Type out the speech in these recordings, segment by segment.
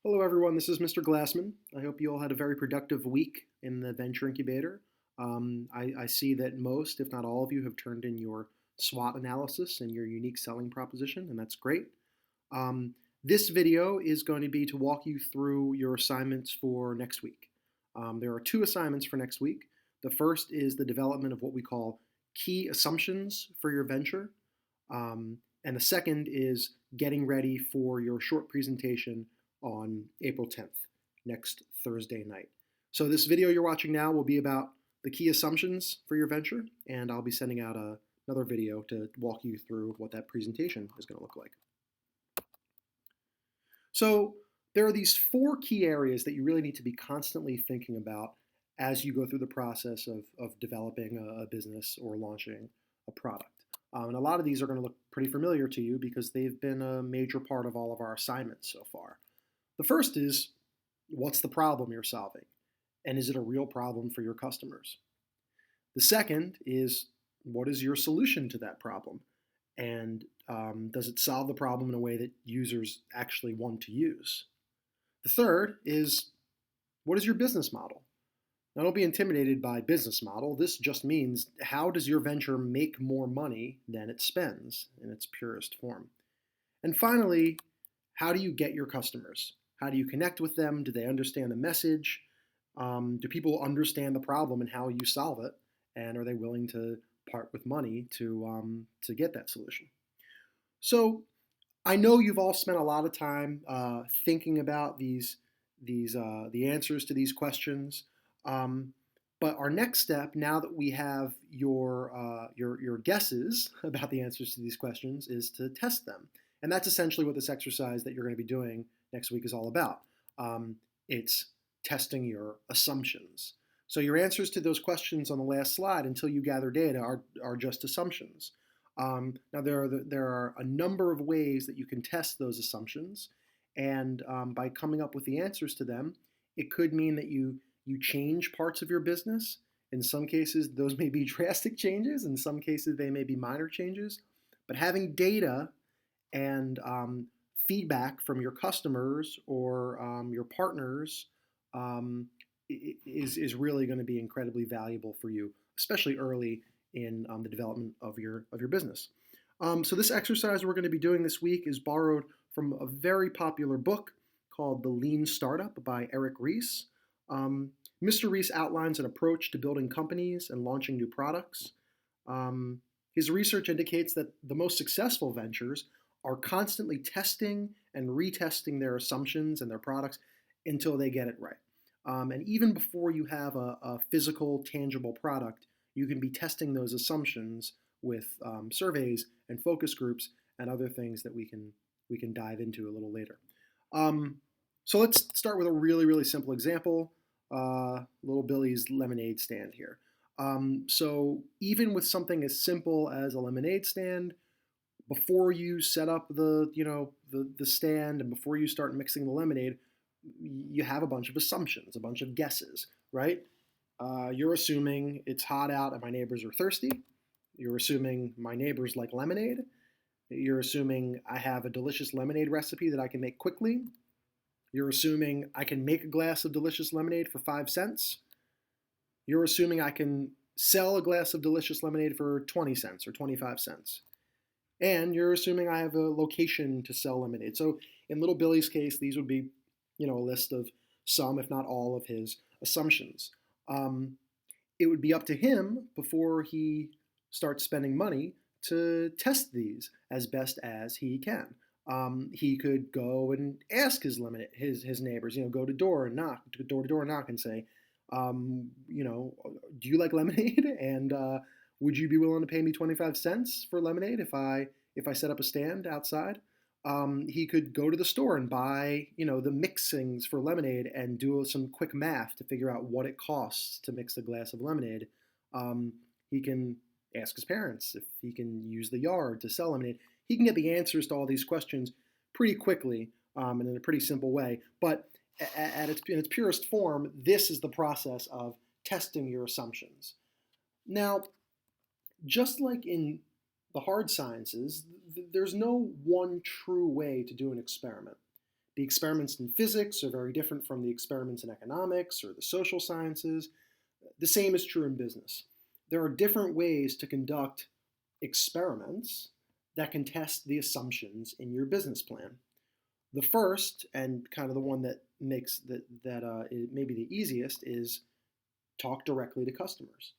Hello, everyone. This is Mr. Glassman. I hope you all had a very productive week in the venture incubator. I see that most, if not all of you, have turned in your SWOT analysis and your unique selling proposition, and that's great. Um, this video is going to be to walk you through your assignments for next week. There are two assignments for next week. The first is the development of what we call key assumptions for your venture. And the second is getting ready for your short presentation on April 10th, next Thursday night. So this video you're watching now will be about the key assumptions for your venture, and I'll be sending out another video to walk you through what that presentation is going to look like. So there are these four key areas that you really need to be constantly thinking about as you go through the process of developing a business or launching a product. And a lot of these are going to look pretty familiar to you because they've been a major part of all of our assignments so far. The first is, what's the problem you're solving? And is it a real problem for your customers? The second is, what is your solution to that problem? And does it solve the problem in a way that users actually want to use? The third is, what is your business model? Now, don't be intimidated by business model. This just means, how does your venture make more money than it spends in its purest form? And finally, how do you get your customers? How do you connect with them? Do they understand the message? Do people understand the problem and how you solve it? And are they willing to part with money to get that solution? So I know you've all spent a lot of time thinking about the answers to these questions. But our next step, now that we have your guesses about the answers to these questions, is to test them. And that's essentially what this exercise that you're going to be doing next week is all about. It's testing your assumptions. So your answers to those questions on the last slide until you gather data are just assumptions. Now there are a number of ways that you can test those assumptions, and by coming up with the answers to them, it could mean that you change parts of your business. In some cases, those may be drastic changes. In some cases, they may be minor changes. But having data and feedback from your customers or your partners is really going to be incredibly valuable for you, especially early in the development of your business. So this exercise we're going to be doing this week is borrowed from a very popular book called The Lean Startup by Eric Ries. Mr. Ries outlines an approach to building companies and launching new products. His research indicates that the most successful ventures are constantly testing and retesting their assumptions and their products until they get it right. And even before you have a physical, tangible product, you can be testing those assumptions with surveys and focus groups and other things that we can dive into a little later. So let's start with a really, really simple example. Little Billy's lemonade stand here. So even with something as simple as a lemonade stand, before you set up the stand and before you start mixing the lemonade, you have a bunch of assumptions, a bunch of guesses, right? You're assuming it's hot out and my neighbors are thirsty. You're assuming my neighbors like lemonade. You're assuming I have a delicious lemonade recipe that I can make quickly. You're assuming I can make a glass of delicious lemonade for 5 cents. You're assuming I can sell a glass of delicious lemonade for 20 cents or 25 cents. And you're assuming I have a location to sell lemonade. So in Little Billy's case, these would be, a list of some, if not all, of his assumptions. It would be up to him before he starts spending money to test these as best as he can. He could go and ask his neighbors, go to door to door knock and say, do you like lemonade? And would you be willing to pay me 25 cents for lemonade if I set up a stand outside? He could go to the store and buy, the mixings for lemonade and do some quick math to figure out what it costs to mix a glass of lemonade. He can ask his parents if he can use the yard to sell lemonade. He can get the answers to all these questions pretty quickly and in a pretty simple way. But in its purest form, this is the process of testing your assumptions. Now, just like in the hard sciences, there's no one true way to do an experiment The experiments in physics are very different from the experiments in economics or the social sciences. The same is true in business. There are different ways to conduct experiments that can test the assumptions in your business plan. The first, and kind of the one that makes that maybe the easiest, is talk directly to customers.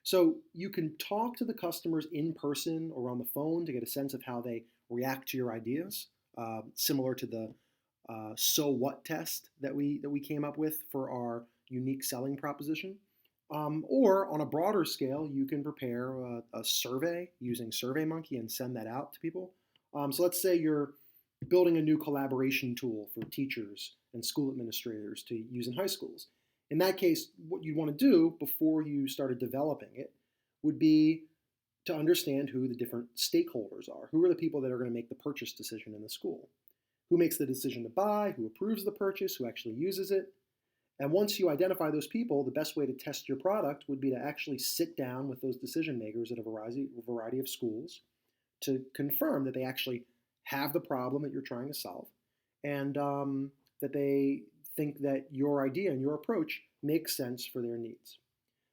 So you can talk to the customers in person or on the phone to get a sense of how they react to your ideas, similar to the so what test that we came up with for our unique selling proposition. Or on a broader scale, you can prepare a survey using SurveyMonkey and send that out to people. So let's say you're building a new collaboration tool for teachers and school administrators to use in high schools. In that case, what you want to do before you started developing it would be to understand who the different stakeholders are. Who are the people that are going to make the purchase decision in the school? Who makes the decision to buy? Who approves the purchase? Who actually uses it? And once you identify those people, the best way to test your product would be to actually sit down with those decision makers at a variety of schools to confirm that they actually have the problem that you're trying to solve, and that they think that your idea and your approach makes sense for their needs.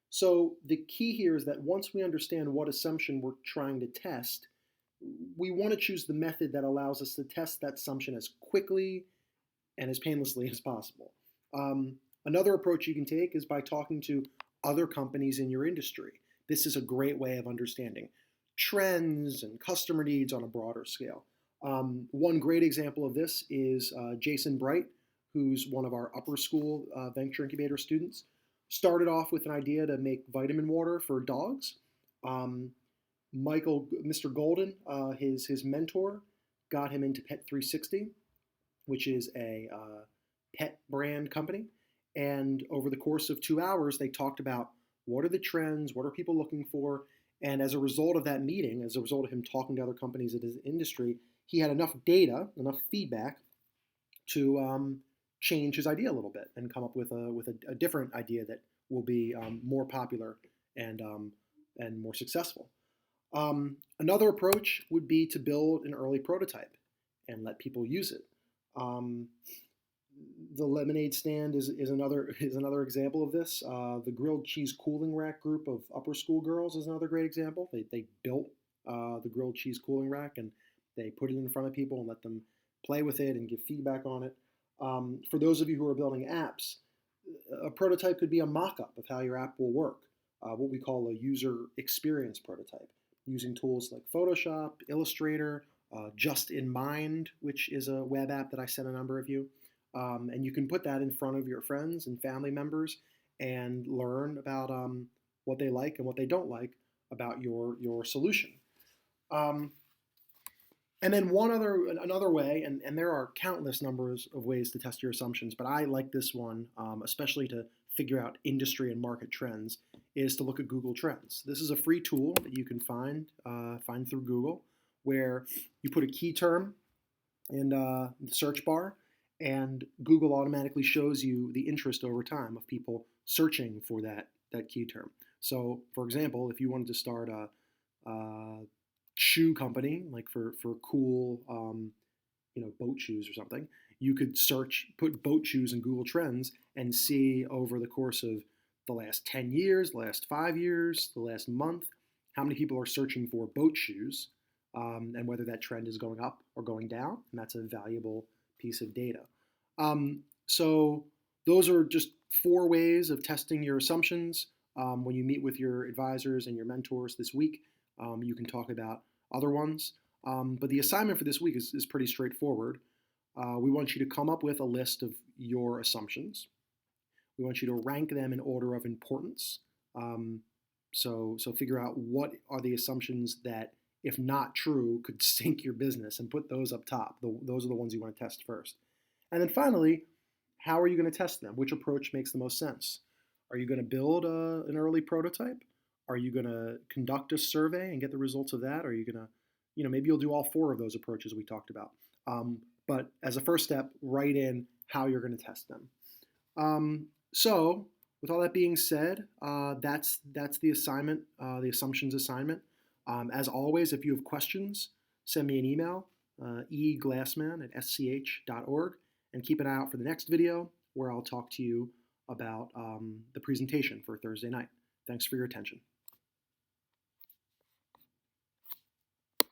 So the key here is that once we understand what assumption we're trying to test, we want to choose the method that allows us to test that assumption as quickly and as painlessly as possible. Another approach you can take is by talking to other companies in your industry. This is a great way of understanding trends and customer needs on a broader scale. One great example of this is Jason Bright, who's one of our upper school venture incubator students. Started off with an idea to make vitamin water for dogs. Mr. Golden, his mentor, got him into Pet 360, which is a pet brand company. And over the course of 2 hours, they talked about what are the trends, what are people looking for. And as a result of that meeting, as a result of him talking to other companies in his industry, he had enough data, enough feedback to change his idea a little bit and come up with a different idea that will be more popular and more successful. Another approach would be to build an early prototype and let people use it. The lemonade stand is another example of this. The grilled cheese cooling rack group of upper school girls is another great example. They built the grilled cheese cooling rack, and they put it in front of people and let them play with it and give feedback on it. For those of you who are building apps, a prototype could be a mock-up of how your app will work, what we call a user experience prototype, using tools like Photoshop, Illustrator, Just in Mind, which is a web app that I sent a number of you. And you can put that in front of your friends and family members and learn about what they like and what they don't like about your solution. And then another way, and there are countless numbers of ways to test your assumptions, but I like this one, especially to figure out industry and market trends, is to look at Google Trends. This is a free tool that you can find through Google, where you put a key term in the search bar, and Google automatically shows you the interest over time of people searching for that key term. So, for example, if you wanted to start a shoe company, like for cool, boat shoes or something, you could put boat shoes in Google Trends and see over the course of the last 10 years, the last 5 years, the last month, how many people are searching for boat shoes, and whether that trend is going up or going down, and that's a valuable piece of data. So those are just 4 ways of testing your assumptions. When you meet with your advisors and your mentors this week, you can talk about other ones. But the assignment for this week is pretty straightforward. We want you to come up with a list of your assumptions. We want you to rank them in order of importance. So figure out what are the assumptions that, if not true, could sink your business, and put those up top. Those are the ones you want to test first. And then finally, how are you going to test them? Which approach makes the most sense? Are you going to build an early prototype? Are you going to conduct a survey and get the results of that? Are you going to, maybe you'll do all 4 of those approaches we talked about. But as a first step, write in how you're going to test them. So with all that being said, that's the assignment, the assumptions assignment. As always, if you have questions, send me an email, eglassman@sch.org. And keep an eye out for the next video where I'll talk to you about the presentation for Thursday night. Thanks for your attention.